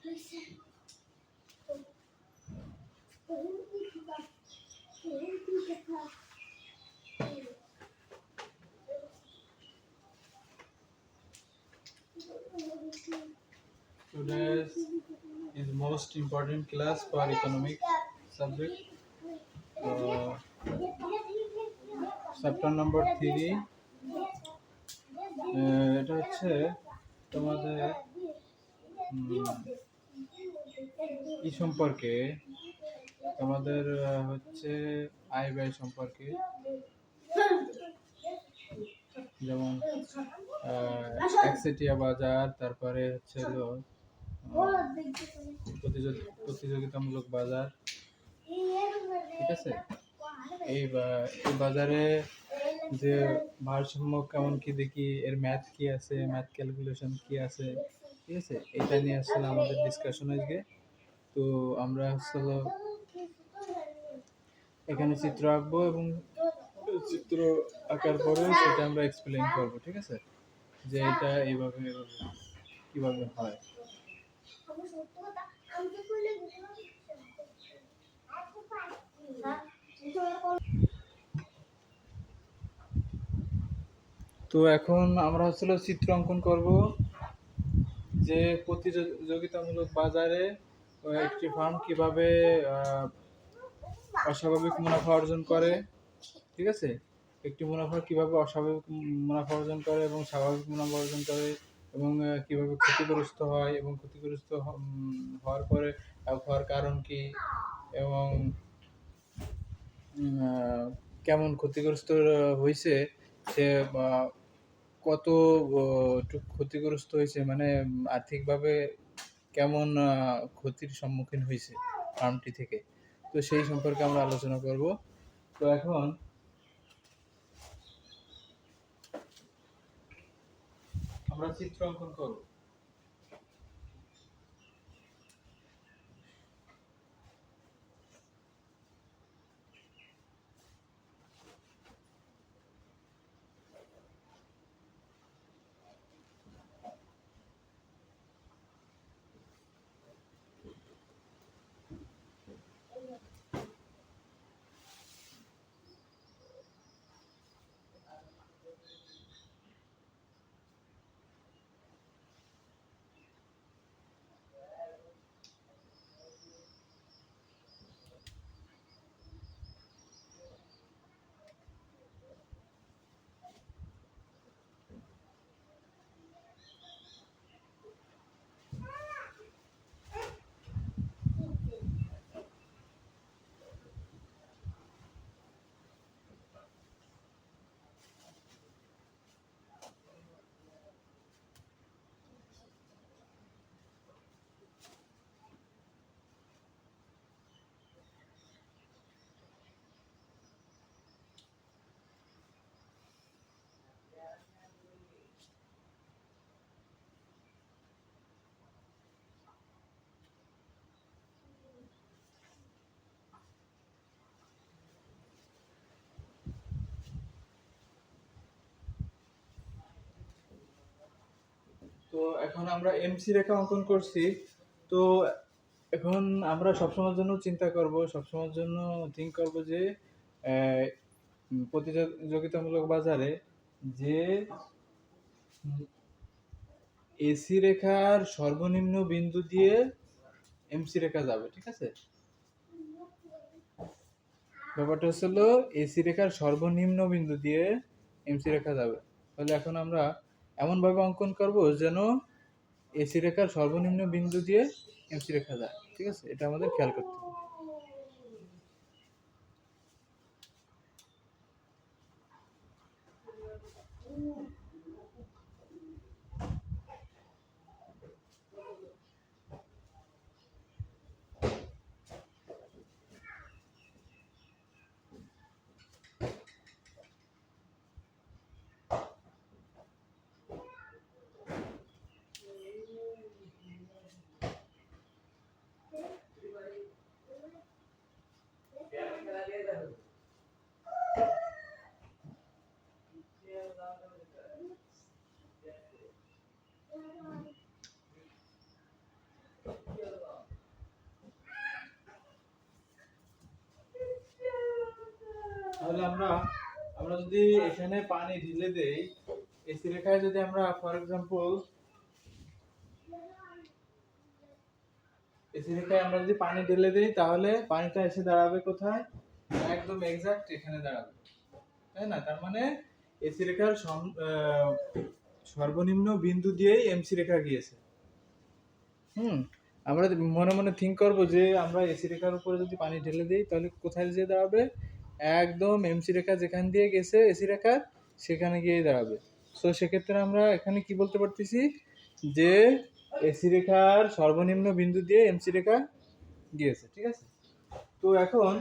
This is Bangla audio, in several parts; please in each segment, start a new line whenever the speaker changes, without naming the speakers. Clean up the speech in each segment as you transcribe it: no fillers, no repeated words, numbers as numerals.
Today's is most important class for economic subject. Chapter number 3. এটা হচ্ছে তোমাদের ই সম্পর্কে, তোমাদের হচ্ছে আয় ব্যয় সম্পর্কে, যেমন একচেটিয়া বাজার, তারপরে হচ্ছে প্রতিযোগিতামূলক বাজার। ঠিক আছে, এই বাজারে যে ভারসাম্য কেমন কি দেখি, এর ম্যাথ কি আছে, ম্যাথ ক্যালকুলেশন কি আছে, ঠিক আছে, এটা নিয়ে আসলে আমাদের ডিসকাশন আজকে। তো আমরা আসলে এখানে চিত্র আঁকবো এবং চিত্র আঁকার পরে সেটা আমরা এক্সপ্লেইন করবো। ঠিক আছে, যে এটা এইভাবে কিভাবে হয়। তো এখন আমরা আসলে চিত্র অঙ্কন করব যে প্রতিযোগিতামূলক বাজারে একটি ফার্ম কিভাবে অস্বাভাবিক মুনাফা অর্জন করে। ঠিক আছে, একটি মুনাফা কিভাবে অস্বাভাবিক মুনাফা অর্জন করে এবং স্বাভাবিক মুনাফা অর্জন করে, এবং কিভাবে ক্ষতিগ্রস্ত হয়, এবং ক্ষতিগ্রস্ত হওয়ার পরে হওয়ার কারণ কি, এবং কেমন ক্ষতিগ্রস্ত হয়েছে সে, কত ক্ষতিগ্রস্ত হয়েছে, মানে আর্থিকভাবে কেমন ক্ষতির সম্মুখীন হয়েছে ফার্মটি থেকে। তো সেই সম্পর্কে আমরা আলোচনা করব। তো এখন আমরা চিত্র অঙ্কন করব। তো এখন আমরা এমসি রেখা অঙ্কন করছি। তো এখন আমরা সবসময়ের জন্য চিন্তা করব, সবসময়ের জন্য থিঙ্ক করব যে প্রতিযোগিতামূলক বাজারে যে এসি রেখার সর্বনিম্ন বিন্দু দিয়ে এমসি রেখা যাবে। ঠিক আছে, ব্যাপারটা হচ্ছিল এসি রেখার সর্বনিম্ন বিন্দু দিয়ে এমসি রেখা যাবে। তাহলে এখন আমরা এমনভাবে অঙ্কন করব যেন এসি রেখার সর্বনিম্ন বিন্দু দিয়ে এমসি রেখা যায়। ঠিক আছে, এটা আমাদের খেয়াল করতে হবে। আমরা আমরা যদি এখানে পানি ঢেলে দেই, এসি রেখায় যদি আমরা ফর এক্সাম্পল এসি রেখায় আমরা যদি পানি ঢেলে দেই, তাহলে পানিটা এসে দাঁড়াবে কোথায়? একদম এক্সাক্ট এখানে দাঁড়াবে, তাই না? তার মানে এসি রেখার সর্বনিম্ন বিন্দু দিয়েই এমসি রেখা গিয়েছে। আমরা মনে মনে থিঙ্ক করব যে আমরা এসি রেখার উপরে যদি পানি ঢেলে দিই তাহলে কোথায় যেয়ে দাঁড়াবে? একদম এমসি রেখা যেখান দিয়ে গেছে এসি রেখা সেখানে গিয়ে দাঁড়াবে। সো সেক্ষেত্রে আমরা এখানে কি বলতে পারতেছি যে এসি রেখার সর্বনিম্ন বিন্দু দিয়ে এমসি রেখা গিয়েছে, ঠিক আছে? তো এখন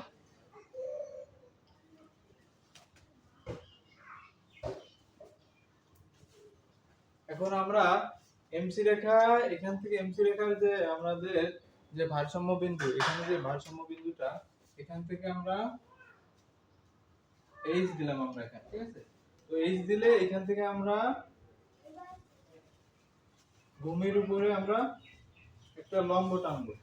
আমরা এমসি রেখা, এখান থেকে এমসি রেখার যে আমাদের যে ভারসাম্য বিন্দু, এখানে যে ভারসাম্য বিন্দুটা, এখান থেকে আমরা এইচ দিলাম আমরা এখানে, ঠিক আছে? তো এইচ দিলে এখান থেকে আমরা ভূমির উপরে আমরা একটা লম্ব টানবো,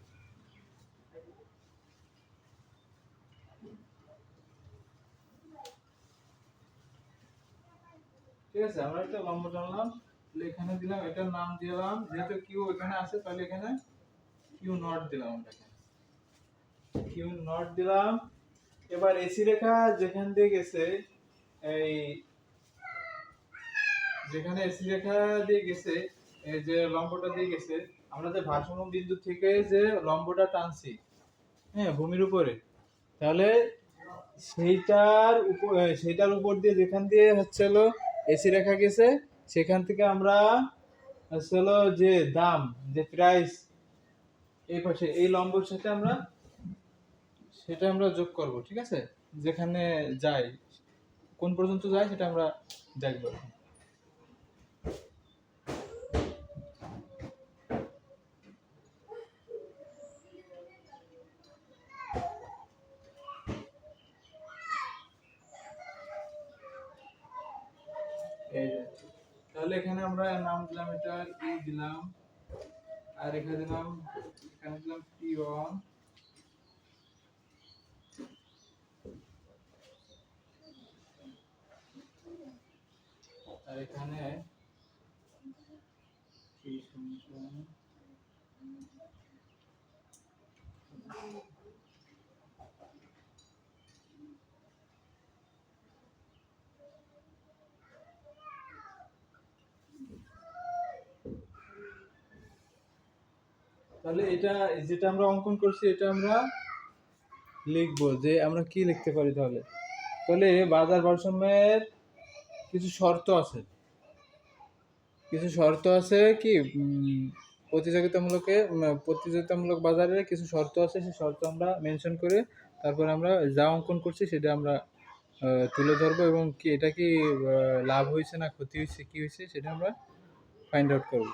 ঠিক আছে? আমরা একটা লম্ব টানলাম, এখানে দিলাম, এটার নাম দিলাম, যেহেতু কিউ এখানে আছে তাহলে এখানে কিউ নট দিলাম আমরা, এখানে কিউ নট দিলাম। এবার এসি রেখা যেখান দিয়ে গেছে, এই যেখানে এসি রেখা দিয়ে গেছে, এই যে লম্বটা দিয়ে গেছে, আমরা যে ভারসাম্য বিন্দু থেকে যে লম্বটা টানছি, হ্যাঁ, ভূমির উপরে, তাহলে সেইটার উপর দিয়ে যেখান দিয়ে হচ্ছে হলো এসি রেখা গেছে, সেখান থেকে আমরা হচ্ছে হলো যে দাম, যে প্রাইস এই পাশে এই লম্বের সাথে আমরা সেটা আমরা যোগ করব, ঠিক আছে? যেখানে যায়, কোন পর্যন্ত যায় সেটা আমরা দেখব। এই যে, তাহলে এখানে আমরা নাম দিলাম, এটা ই দিলাম, আর এখানে দিলাম, এখানে দিলাম P1, আর এখানে তাহলে এটা যেটা আমরা অঙ্কন করছি এটা আমরা লিখবো, যে আমরা কি লিখতে পারি তাহলে? তাহলে বাজার ভারসাম্যের কিছু শর্ত আছে, কি প্রতিযোগিতামূলক বাজারে কিছু শর্ত আছে, সেই শর্ত আমরা মেনশন করে তারপর আমরা যা অঙ্কন করছি সেটা আমরা তুলে ধরবো, এবং কি এটা কি লাভ হয়েছে না ক্ষতি হয়েছে, কি হয়েছে সেটা আমরা ফাইন্ড আউট করব।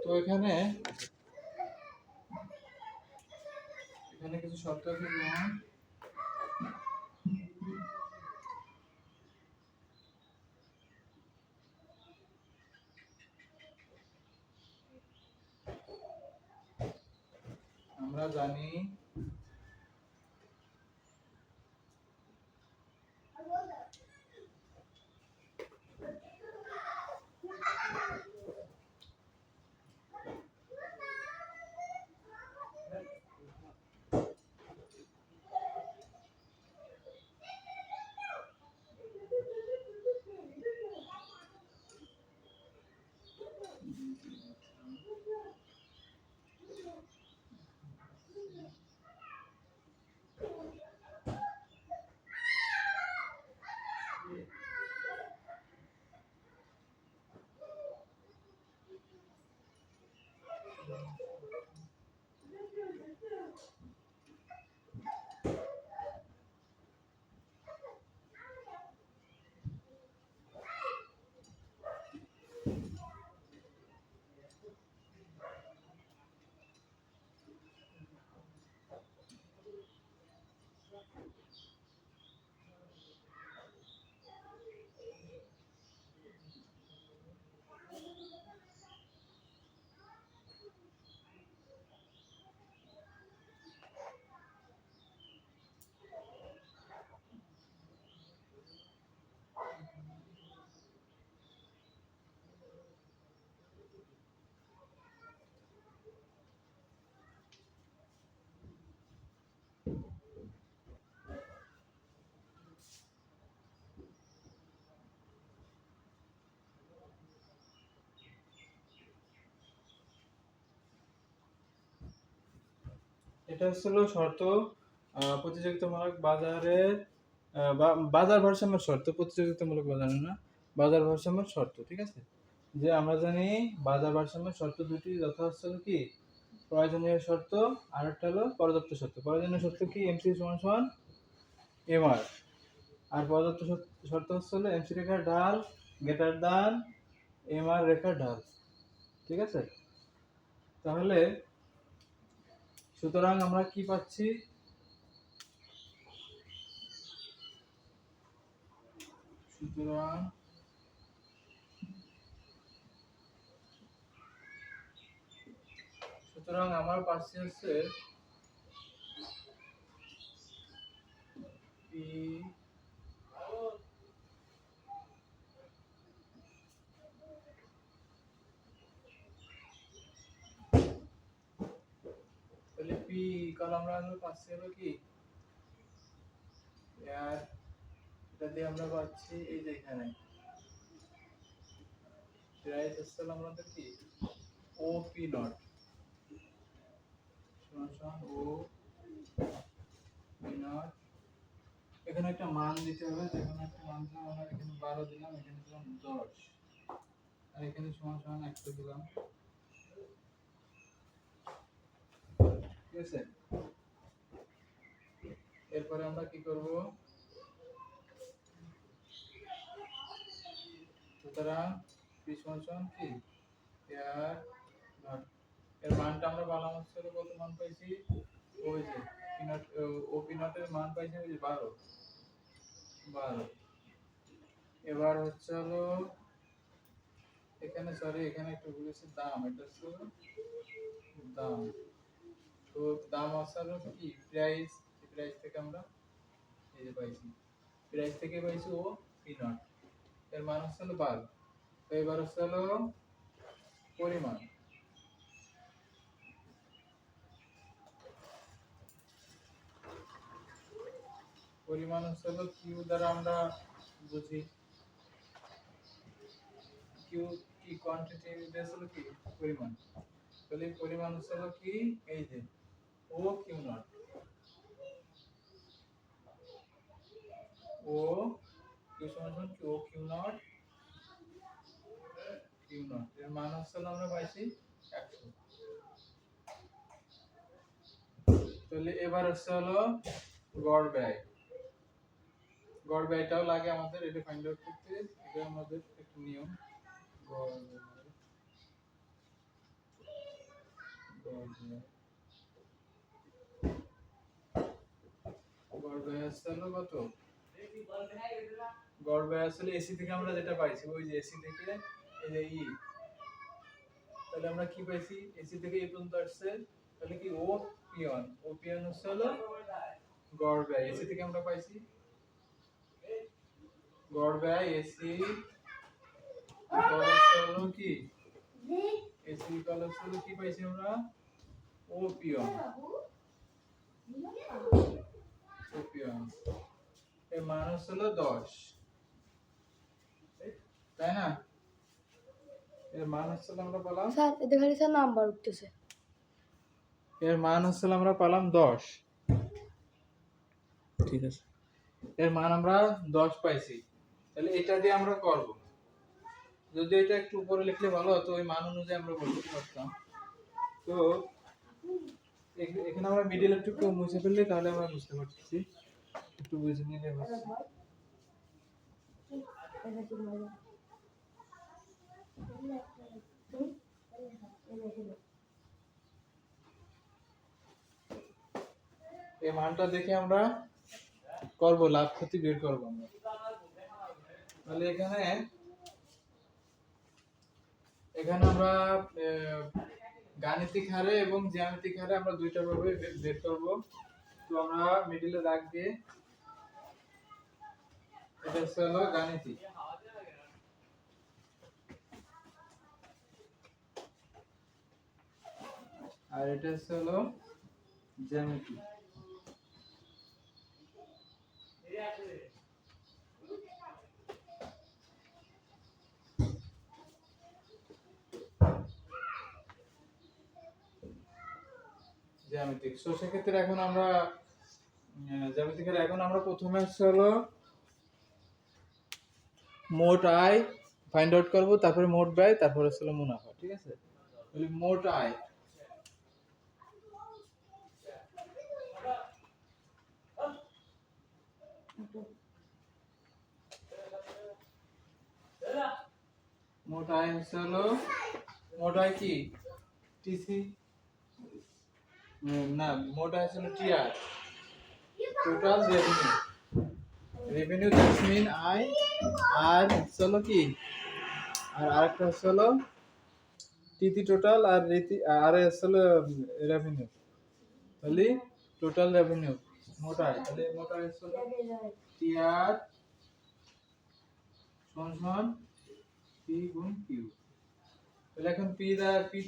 তো এখানে কিছু শর্ত আছে, যেমন আমরা জানি এটা হলো শর্ত প্রতিযোগিতামূলক বাজারের বাজার ভারসাম্যের শর্ত, প্রতিযোগিতামূলক বাজার না, বাজার ভারসাম্যের শর্ত। ঠিক আছে, যে আমরা জানি বাজার ভারসাম্যের শর্ত দুটি, যথা হচ্ছে কি প্রয়োজনীয় শর্ত আর একটা হলো পর্যাপ্ত শর্ত। প্রয়োজনীয় শর্ত কি এমসি সমান সমান এমআর, আর পর্যাপ্ত শর্ত হচ্ছে হলো এমসি রেখার ঢাল গ্রেটার দ্যান এমআর রেখার ঢাল। ঠিক আছে, তাহলে সুতরাং আমরা কি পাচ্ছি, সুতরাং সুতরাং আমার পাচ্ছি হচ্ছে পি তাহলে পি কাল আমরা পাচ্ছি হলো কি আর এটা দিয়ে আমরা পাচ্ছি এই যে এখানে প্রাইস হচ্ছে আমাদের কি ও পি নট সমান সমান ও পি নট। এখানে একটা মান দিতে হবে, যেখানে একটা মান দিলাম আমরা, এখানে 12 দিলাম, এখানে দিলাম 10, আর এখানে সমান সমান 100 দিলাম। ঠিক আছে, এরপরে আমরা কি করব, সুতরাং পি সমান সমান কি আর নট, এর মানটা আমরা বলা হচ্ছে কত মান পাইছি, ওই যে পি নট, ও পি নটের মান পাইছি ওই যে 12। এবার হচ্ছে হলো এখানে, সরি এখানে একটু ভুলেছি, দাম, এটা হচ্ছে দাম। তো দাম আসলে কি প্রাইস, প্রাইস থেকে আমরা এই যে পাইছি, প্রাইস থেকে পাইছি ও পি নট, এর মান হচ্ছে হলো 12। তো এবার হচ্ছে হলো পরিমাণ, পরিমাণ হচ্ছে হলো কিউ দ্বারা আমরা বুঝি, কিউ কি কোয়ান্টিটি, দেশ হলো কি পরিমাণ। তাহলে পরিমাণ হচ্ছে হলো কি এই যে ও কিউ নট, ও কিউ সমান কি ও কিউ নট, কিউ নট এর মান হচ্ছে হলো আমরা পাইছি 100। তাহলে এবার হচ্ছে হলো গড় ব্যয়, গড় ব্যয়টাও লাগে আমাদের এটা ফাইন্ড আউট করতে, এটা আমাদের একটা নিয়ম। গড় ব্যয়, গড় ব্যয়, গড় ব্যয় হচ্ছে হলো কত, গড় ব্যয় আসলে এসি থেকে আমরা যেটা পাইছি, ওই যে এসি থেকে এই যে ই, তাহলে আমরা কি পাইছি, এসি থেকে এই পর্যন্ত আসছে, তাহলে কি ও পিওন, ও পিওন হচ্ছে হলো গড় ব্যয়, এসি থেকে আমরা পাইছি গড় ব্যয় এসি হলো কি, এসি হলো কি পাইছি আমরা ও পিওন, ও পিওন এর মান হলো 10, তাই না, এর মান হলো আমরা পেলাম,
স্যার এতে খালি স্যার নাম্বার উঠতেছে,
এর মান হলো আমরা পেলাম 10। ঠিক আছে, এর মান আমরা 10 পাইছি, তাহলে এটা দিয়ে আমরা করব, যদি এটা একটু উপরে লিখলে ভালো হতো, ওই মান অনুযায়ী আমরা বলতে পারতাম। তো এখানে আমরা মিডল একটু মুছে ফেললে তাহলে আমরা বুঝতে পারছি, একটু বুঝে নিলে হচ্ছে। এই মানটা দেখে আমরা করব লাভ ক্ষতি বের করব আমরা। তাহলে এখানে আমরা গাণিতিক হারে এবং জ্যামিতিক হারে আমরা দুইটা ভাবে বের করব। তো আমরা মিডলে দাগ দিয়ে, এটা হলো গাণিতিক, আর এটা হলো জ্যামিতিক। জ্যামিতিক। সো সেক্ষেত্রে এখন আমরা জ্যামিতিকের এখন আমরা প্রথমে হলো মোট আয় ফাইন্ড আউট করব, তারপরে মোট ব্যয়, তারপরে হলো মুনাফা। ঠিক আছে, তাহলে মোট আয় মোট আয় হলো মোট আয় কি টিসি, না মোট আয় হলো TR, total revenue. Revenue that's mean আয়, আর হলো কি, আর আরেকটা হলো টিটি টোটাল, আর রীতি আর হলো রেভিনিউ। তাহলে টোটাল রেভিনিউ মোট আয়, তাহলে মোট আয় হলো টিআর সমান পি গুণ কিউ। তাহলে এখন পি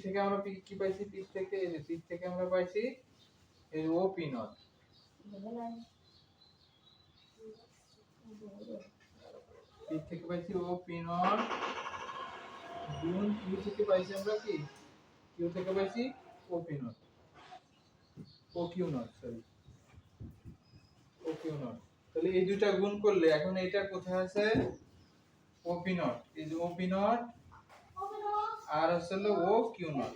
থেকে আমরা কি পাইছি, পি থেকে আমরা পাইছি এই ও পি নট। পি থেকে পাইছি ও পি নট গুণ কিউ থেকে পাইছি আমরা কি, কিউ থেকে পাইছি ও পি নট, ও কিউ নট, সরি ও কিউ নট। তাহলে এই দুইটা গুণ করলে এখন এটা কোথায় আছে, ও পি নট, এই যে ও পি নট আর হলো ও কিউ নট।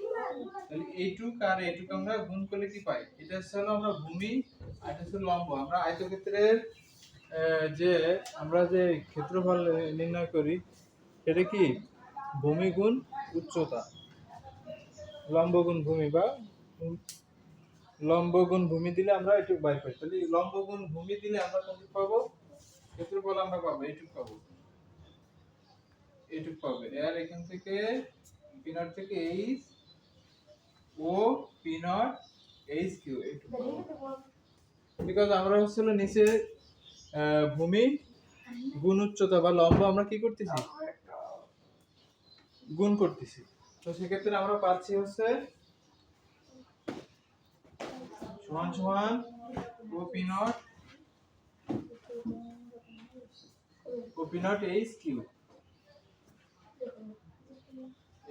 তাহলে এইটুক আর এইটুক আমরা গুণ করলে কি পাই, এটা হলো আমরা ভূমি আর এটা হলো লম্ব। আমরা আয়তক্ষেত্রের যে আমরা যে ক্ষেত্রফল নির্ণয় করি সেটা কি ভূমি গুণ উচ্চতা, লম্ব গুণ ভূমি, বা লম্ব গুণ ভূমি দিলে আমরা এটুক বাইর পাই। তাহলে লম্ব গুণ ভূমি দিলে আমরা কত পাবো, ক্ষেত্রফল আমরা পাবো এইটুক পাবো, এইটুক পাবে। আর এখান থেকে পি নট থেকে এইচ ও পি নট এইচ কিউ এইটুক পাবো, বিকজ আমরা হচ্ছে নিচে ভূমি গুণ উচ্চতা বা লম্ব আমরা কি করতেছি, গুণ করতেছি। তো সেক্ষেত্রে আমরা পাচ্ছি হচ্ছে সমান সমান ও P nought H Q,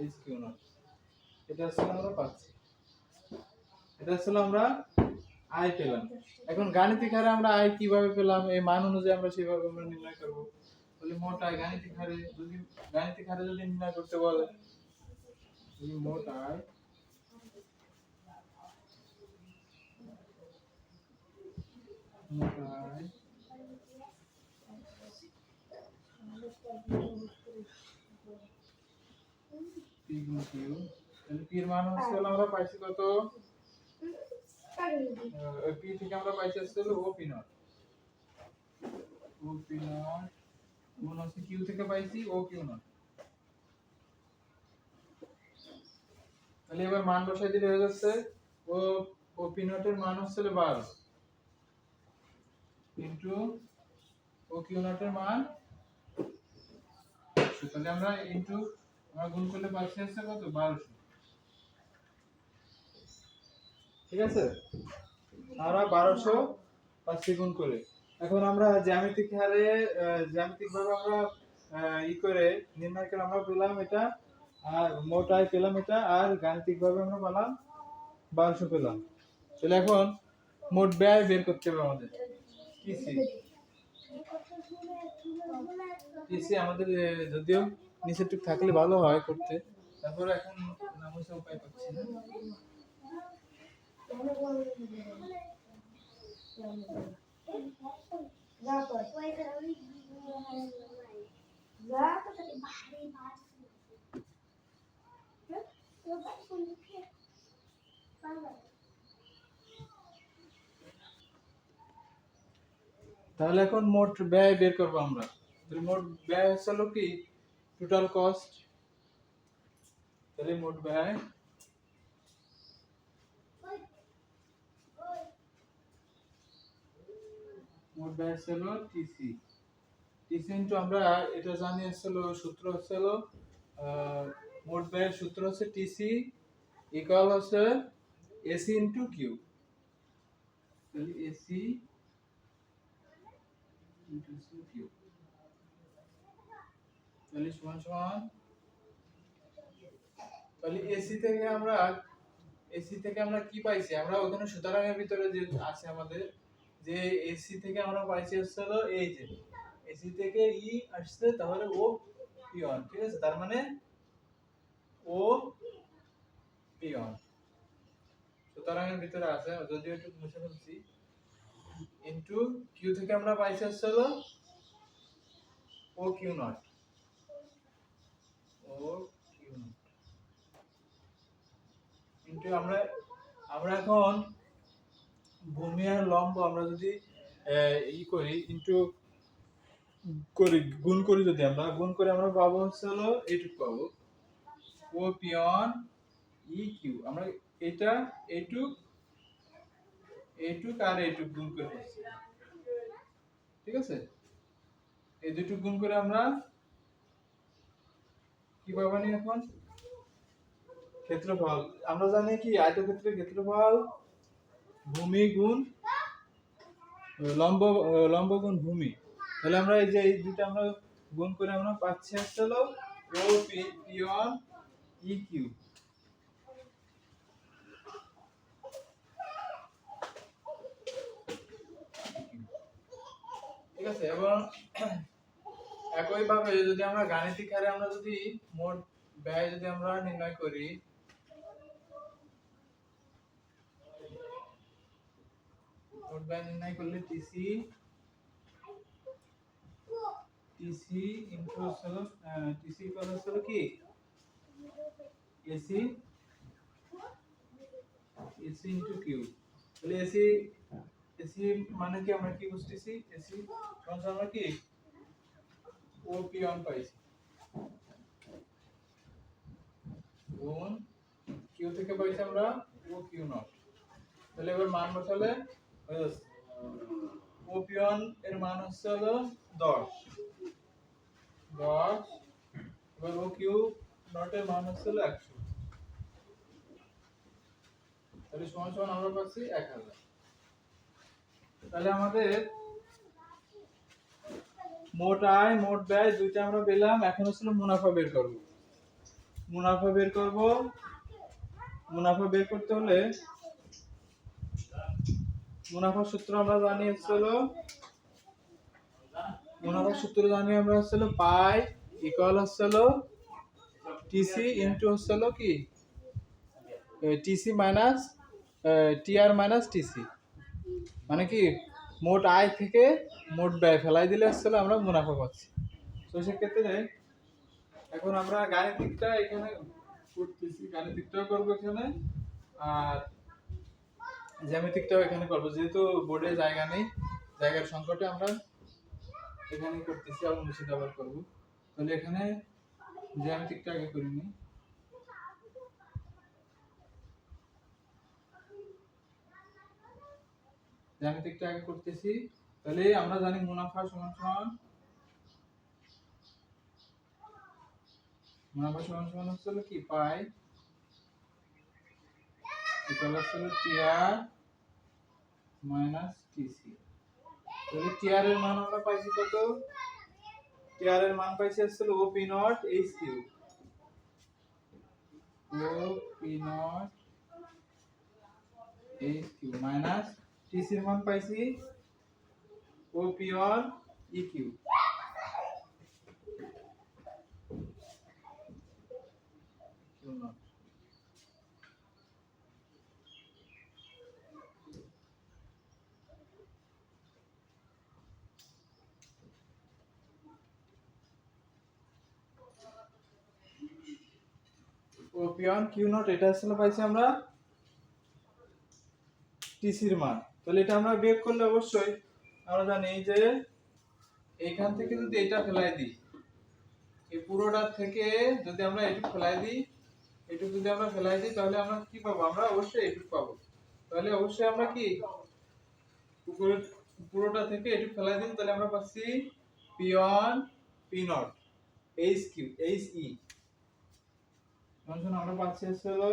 H Q nought. এটা আসলে আমরা পাচ্ছি, এটা আসলে আমরা আয় পেলাম। এখন গাণিতিক হারে আমরা আয় কিভাবে পেলাম, এই মান অনুযায়ী আমরা সেভাবে আমরা নির্ণয় করব। তাহলে মোট আয় গাণিতিক হারে যদি নির্ণয় করতে বলে, মোট আয় পি গুণ কিউ। তাহলে পি এর মান হচ্ছে আমরা পাইছি কত, পি থেকে আমরা পাইছি হলো ও পি নট, ও পি নট গুণ হচ্ছে কিউ থেকে পাইছি ও কিউ নট। তাহলে এবার মান বসাই দিলে হয়ে যাচ্ছে ও ও পি নটের মান হচ্ছে 12 ইনটু ও কিউ নটের মান। তাহলে আমরা ইনটু আমরা গুণ করলে পাচ্ছি হচ্ছে কত 1200। ঠিক আছে, আমরা 1200 পাচ্ছি গুণ করে। এখন আমরা জ্যামিতিক হারে জ্যামিতিক ভাবে আমরা ই করে নির্ণয় করে আমরা পেলাম এটা, আর মোট আয় পেলাম এটা, আর গাণিতিক ভাবে আমরা পেলাম 1200 পেলাম। তাহলে এখন মোট ব্যয় বের করতে হবে আমাদের, টিসি। টিসি আমাদের যদিও নিচের টুক থাকলে ভালো হয় করতে, তারপর এখন নাম হচ্ছে উপায় পাচ্ছি না। তাহলে এখন মোট ব্যয় বের করবো আমরা। তাহলে মোট ব্যয় হলো কি টোটাল কস্ট। তাহলে মোট ব্যয় হলো টিসি, টিসি ইনটু আমরা এটা জানি হলো সূত্র হলো মোট ব্যয়ের সূত্র হচ্ছে টিসি ইকুয়াল হচ্ছে এসি ইনটু কিউ। তাহলে এসি ইনটু কিউ, তাহলে সমান সমান, তাহলে এসি থেকে আমরা এসি থেকে আমরা কি পাইছি, আমরা ওখানে সুতরাংয়ের ভিতরে যে আছে আমাদের, যে এসি থেকে আমরা পাইছি হলো এই যে এসি থেকে ই আসছে, তাহলে ও পিওন, ঠিক আছে, তার মানে ও পিওন সুতরাংয়ের ভিতরে আছে, যদিও একটু মুছে ফেলছি, ইনটু কিউ থেকে আমরা পাইছি হলো O Q not, O Q not into আমরা আমরা এখন ভূমি আর লম্ব আমরা যদি ই করি, ইনটু করি, গুণ করি, যদি আমরা গুণ করে আমরা পাবো হলো এইটুক পাবো, ও পিয়ন ই কিউ, আমরা এটা এইটুক এইটুক আর এইটুক গুণ করে পাচ্ছি, ঠিক আছে, এই দুটো গুণ করে আমরা কি পাবানি এখন ক্ষেত্রফল, আমরা জানি কি আয়তক্ষেত্রের ক্ষেত্রফল ভূমি গুণ লম্ব, লম্ব গুণ ভূমি, তাহলে আমরা এই যে এই দুটো আমরা গুণ করে আমরা পাচ্ছি হলো ও পিয়ন ই কিউ, ঠিক আছে। এবং একইভাবে যদি আমরা গাণিতিক হারে আমরা যদি মোট ব্যয় যদি আমরা নির্ণয় করি, মোট ব্যয় নির্ণয় করলে টিসি ইনটু হলো টিসি ইকুয়াল হলো কি এসি ইনটু কিউ, তাহলে এসি মানে কি আমরা কি বুঝতেছি, এসি মানে আমরা কি ও পিওন পাইছি গুণ কিউ থেকে পাইছি আমরা ও কিউ নট, তাহলে এবার মান বসালে হয়ে যাচ্ছে ও পিওন এর মান হচ্ছে হলো 10, এবার ও কিউ নট এর মান হচ্ছে হলো 100, তাহলে সমান সমান আমরা পাচ্ছি 1000। তাহলে আমাদের মোট আয় মোট ব্যয় দুইটা আমরা পেলাম, এখন হচ্ছে মুনাফা বের করব। মুনাফা বের করতে হলে মুনাফার সূত্র আমরা জানি হলো আমরা হলো পাই ইকুয়াল হলো টিসি ইনটু হলো কি TC minus TR minus TC, মানে কি মোট আয় থেকে মোট ব্যয় ফেলাই দিলে আসলে আমরা মুনাফা পাচ্ছি। তো সেক্ষেত্রে এখন আমরা গাণিতিকটা এখানে করতেছি, গাণিতিকটাও করবো এখানে আর জ্যামিতিকটাও এখানে করবো, যেহেতু বোর্ডে জায়গা নেই, জায়গার সংকটে আমরা এখানে করতেছি এবং মুর্শিদাবাদ করবো। তাহলে এখানে জ্যামিতিকটা আগে করিনি, জ্যামিতিকটা আগে করতেছি। তাহলে আমরা জানি মুনাফা সমান সমান হলো কি পাই ইকুয়াল হলো টিআর মাইনাস টিসি, তাহলে টিআর এর মান আমরা পাইছি কত, টিআর এর মান পাইছি হলো ও পি নট এইচ কিউ, ও P nought H Q minus TC এর মান পাইছি ও পি ওয়ান ই কিউ, ও পি ওয়ান কিউ নট এটা আসলে পাইছি আমরা টিসির মান। তাহলে এটা আমরা বিয়োগ করলে অবশ্যই আমরা জানি যে এইখান থেকে যদি এটা ফেলাই দিই, এই পুরোটা থেকে যদি আমরা এটুকু ফেলাই দিই, এটুকু যদি আমরা ফেলাই দিই, তাহলে আমরা কি পাবো, আমরা অবশ্যই এটুকু পাবো। তাহলে অবশ্যই আমরা কি উপরের পুরোটা থেকে এটুকু ফেলাই দিই, তাহলে আমরা পাচ্ছি P one P nought H Q H E, মানে আমরা পাচ্ছি হলো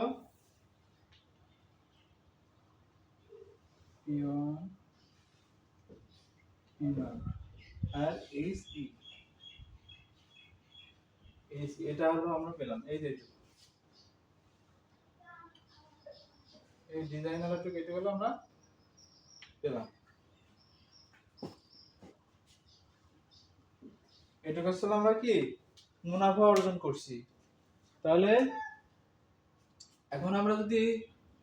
P1 P1 আর HE, এটা হলো আমরা পেলাম এই যে, এই ডিজাইন আলাদা কেটে গেল আমরা পেলাম। এটা আসলে আমরা কি মুনাফা অর্জন করছি। তাহলে এখন আমরা যদি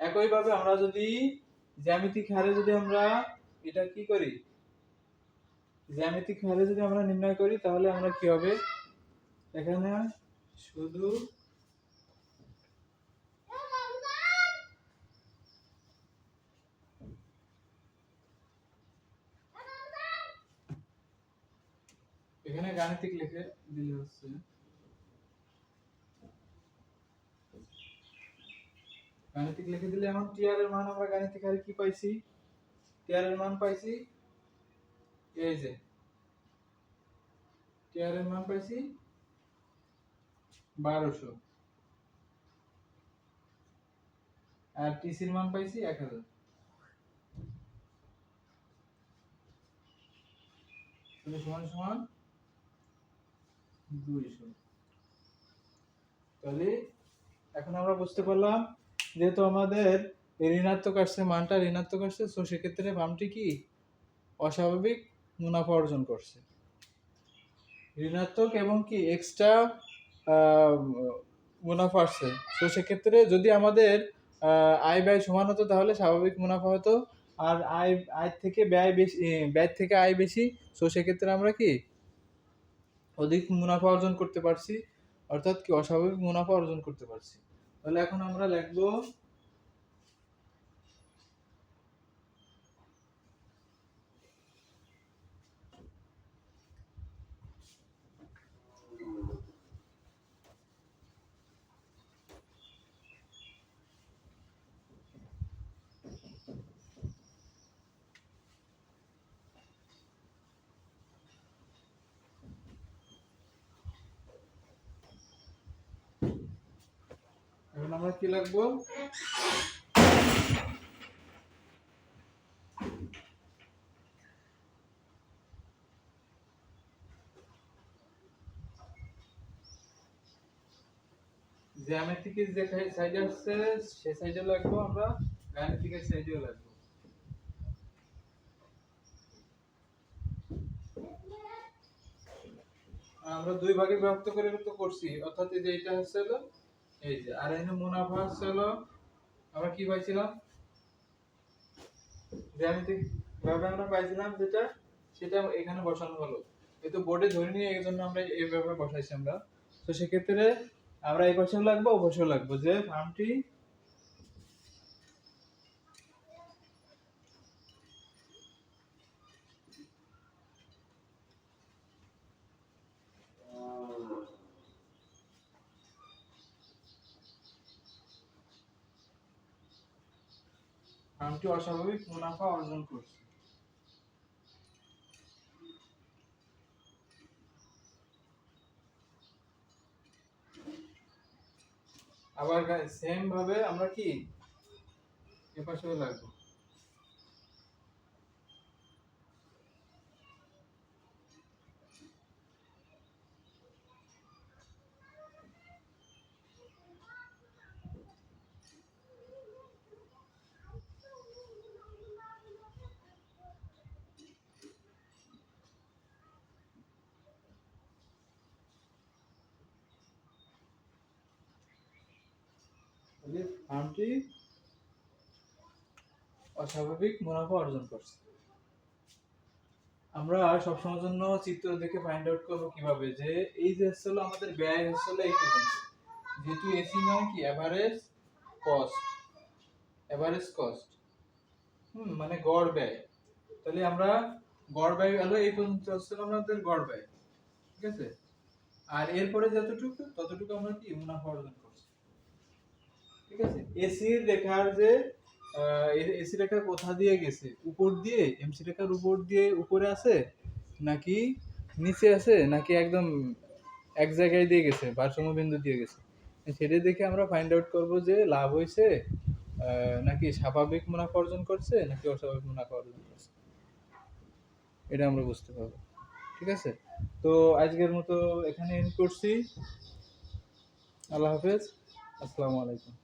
একইভাবে আমরা যদি জ্যামিতিক হারে যদি আমরা এটা কি করি, জ্যামিতিক হারে যদি আমরা নির্ণয় করি তাহলে আমরা কি হবে, এখানে শুধু এখানে গাণিতিক লিখে দিলে হচ্ছে গাণিতিক লিখে দিলে এখন টিআর এর মান আমরা গাণিতিক হারে কি পাইছি, টিআর এর মান পাইছি এই যে টিআর এর মান পাইছি 1200 আর টিসির মান পাইছি 1000। তাহলে সমান সমান 200। তাহলে এখন আমরা বুঝতে পারলাম যেহেতু আমাদের ঋণাত্মক আসছে, মানটা ঋণাত্মক আসছে, তো সেক্ষেত্রে বামটি কি অস্বাভাবিক মুনাফা অর্জন করছে। ঋণাত্মক এবং কি এক্সট্রা মুনাফা আসছে, তো সেক্ষেত্রে যদি আমাদের আয় ব্যয় সমান হতো তাহলে স্বাভাবিক মুনাফা হতো, আর আয় থেকে ব্যয় বেশি, ব্যয় থেকে আয় বেশি, তো সেক্ষেত্রে আমরা কি অধিক মুনাফা অর্জন করতে পারছি, অর্থাৎ কি অস্বাভাবিক মুনাফা অর্জন করতে পারছি। তাহলে এখন আমরা লিখবো এখন আমরা কি লিখবো, জ্যামিতিকের যে সাইডে আসছে সেই সাইডে লিখবো আমরা, গাণিতিকের সাইডেও লিখবো। আমরা দুই ভাগে বিভক্ত করে তো করছি, অর্থাৎ এই যে এটা হচ্ছে হলো এই যে, আর এখানে মুনাফা হচ্ছে হলো আমরা কি পাইছিলাম, জ্যামিতিক ভাবে আমরা পাইছিলাম যেটা, সেটা এখানে বসানো হলো। কিন্তু বোর্ডে ধরে নিয়ে এই জন্য আমরা এইভাবে বসাইছি আমরা। তো সেক্ষেত্রে আমরা এই পাশেও লাগবো ও পাশেও লাগবো যে ফার্মটি অস্বাভাবিক মুনাফা অর্জন করছে। আবার সেম ভাবে আমরা কি এ পাশেও লাগবো। ফার্মটি অস্বাভাবিক মুনাফা অর্জন করছে। আমরা সবসময়ের জন্য চিত্র দেখে ফাইন্ড আউট করবো কিভাবে, যে এই যে হচ্ছে আমাদের ব্যয় হচ্ছে এই পর্যন্ত, যেহেতু এসি মানে কি এভারেজ কস্ট, এভারেজ কস্ট মানে গড় ব্যয়। তাহলে আমরা গড় ব্যয় হলো এই পর্যন্ত হচ্ছে আমাদের গড় ব্যয়, ঠিক আছে। আর এরপরে যতটুকু ততটুকু আমরা কি মুনাফা অর্জন করছি, ঠিক আছে। এসির রেখার যে এসি রেখা কোথা দিয়ে গেছে, উপর দিয়ে, এমসি রেখার উপর দিয়ে উপরে আছে নাকি নিচে আছে নাকি একদম এক জায়গায় দিয়ে গেছে, ভারসাম্য বিন্দু দিয়ে গেছে, সেটা দেখে আমরা ফাইন্ড আউট করব যে লাভ হয়েছে নাকি স্বাভাবিক মুনাফা অর্জন করছে নাকি অস্বাভাবিক মুনাফা অর্জন করছে, এটা আমরা বুঝতে পারবো, ঠিক আছে। তো আজকের মতো এখানে এন্ড করছি। আল্লাহ হাফেজ, আসসালামু আলাইকুম।